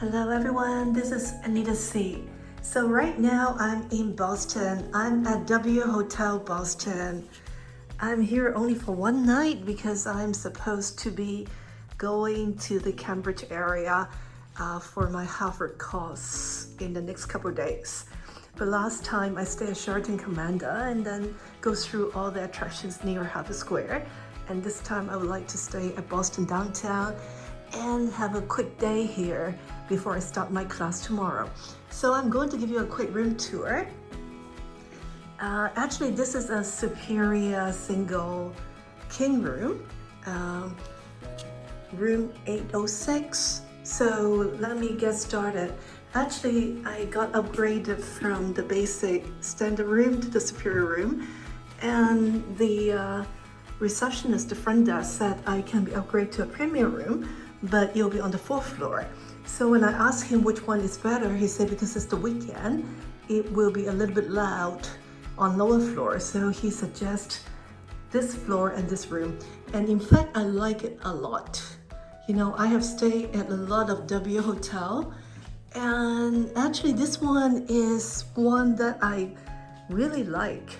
Hello everyone, this is Anita C. So right now I'm in Boston. I'm at W Hotel Boston. I'm here only for one night because I'm supposed to be going to the Cambridge area for my Harvard course in the next couple of days. But last time I stayed at Sheraton Commander and then go through all the attractions near Harvard Square. And this time I would like to stay at Boston downtown and have a quick day here before I start my class tomorrow. So I'm going to give you a quick room tour. Actually, this is a superior single king room, room 806. So let me get started. Actually, I got upgraded from the basic standard room to the superior room, and the receptionist, the front desk, said I can be upgraded to a premier room, but it'll be on the 4th floor. So when I asked him which one is better, he said because it's the weekend, it will be a little bit loud on lower floor. So he suggests this floor and this room. And in fact, I like it a lot. You know, I have stayed at a lot of W Hotel, and actually this one is one that I really like.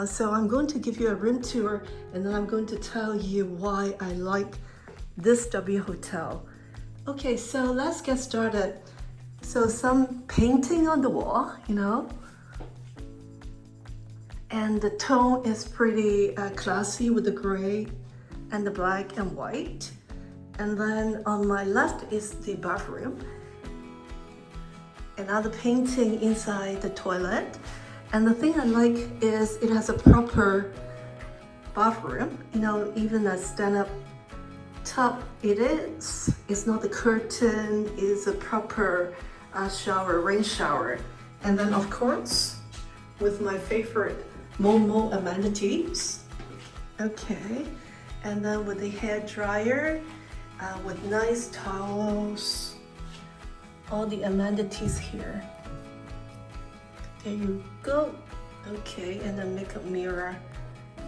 So I'm going to give you a room tour, and then I'm going to tell you why I like this W Hotel. Okay, so let's get started. So some painting on the wall, you know, and the tone is pretty classy with the gray and the black and white. And then on my left is the bathroom. Another painting inside the toilet. And the thing I like is it has a proper bathroom, you know, even a stand-up tub it is. It's not the curtain, it's a proper shower, rain shower. And then of course, with my favorite Momo amenities. Okay, and then with the hair dryer, with nice towels, all the amenities here. There you go. Okay, and then makeup mirror,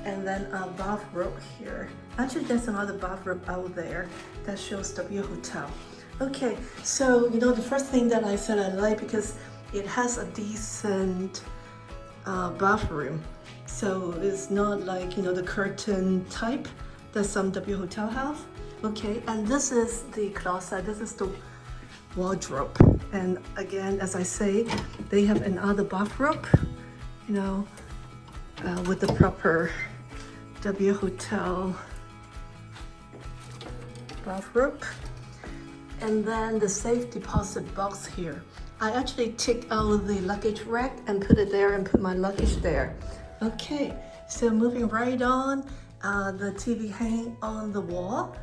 and then a bathrobe here. Actually, there's another bathrobe out there that shows W Hotel. Okay, so you know the first thing that I said I like because it has a decent bathroom. So it's not like, you know, the curtain type that some W Hotel have. Okay, and this is the closet. This is the wardrobe. And again, as I say, they have another bathrobe, you know, with the proper W Hotel bathrobe. And then the safe deposit box here. I actually take out the luggage rack and put it there and put my luggage there. Okay, so moving right on, the TV hanging on the wall.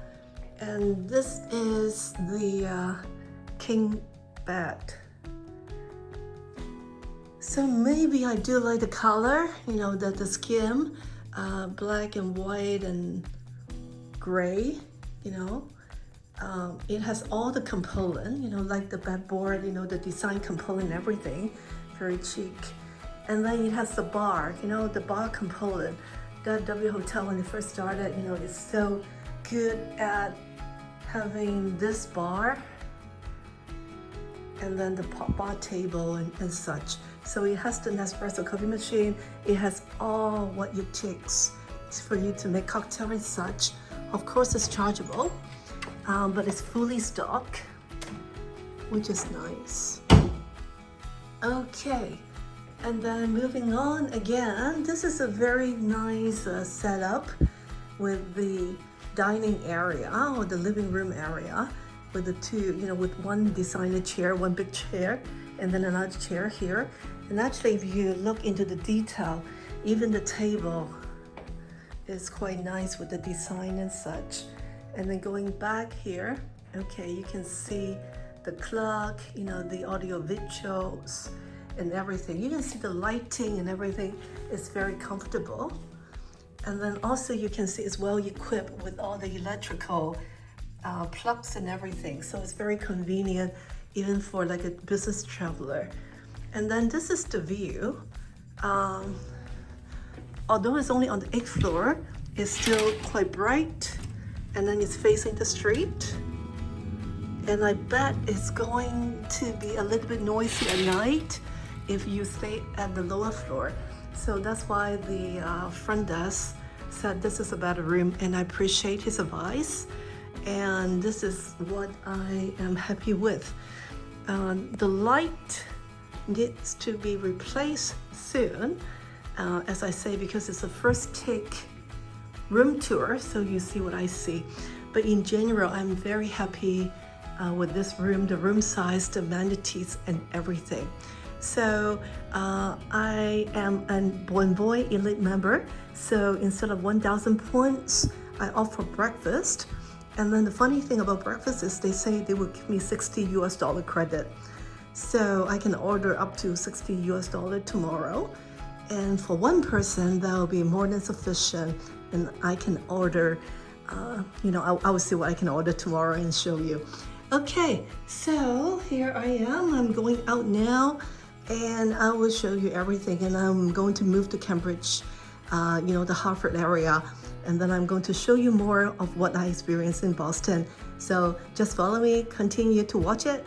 And this is the king bed. So maybe I do like the color, you know, the skin, black and white and gray, you know. It has all the component, you know, like the bedboard, you know, the design component, everything, very chic. And then it has the bar, you know, the bar component. That W Hotel, when it first started, you know, is so good at having this bar and then the bar table and such. So it has the Nespresso coffee machine. It has all what it takes for you to make cocktail and such. Of course, it's chargeable, but it's fully stocked, which is nice. Okay, and then moving on again, this is a very nice setup with the dining area or the living room area with the two, you know, with one designer chair, one big chair, and then another chair here. And actually, if you look into the detail, even the table is quite nice with the design and such. And then going back here, okay, you can see the clock, you know, the audio visuals and everything. You can see the lighting and everything is very comfortable. And then also you can see it's well equipped with all the electrical plugs and everything. So it's very convenient even for like a business traveler. And then this is the view. Although it's only on the 8th floor, it's still quite bright. And then it's facing the street. And I bet it's going to be a little bit noisy at night if you stay at the lower floor. So that's why the front desk said this is a better room, and I appreciate his advice. And this is what I am happy with. The light needs to be replaced soon, as I say, because it's the first take room tour, so you see what I see. But in general, I'm very happy with this room, the room size, the amenities, and everything. So I am a Bonvoy Elite member. So instead of 1,000 points, I offer breakfast. And then the funny thing about breakfast is they say they will give me $60 US credit. So I can order up to $60 US tomorrow. And for one person, that will be more than sufficient. And I can order, I will see what I can order tomorrow and show you. Okay, so here I am. I'm going out now, and I will show you everything. And I'm going to move to Cambridge, the Hartford area. And then I'm going to show you more of what I experienced in Boston. So just follow me, continue to watch it.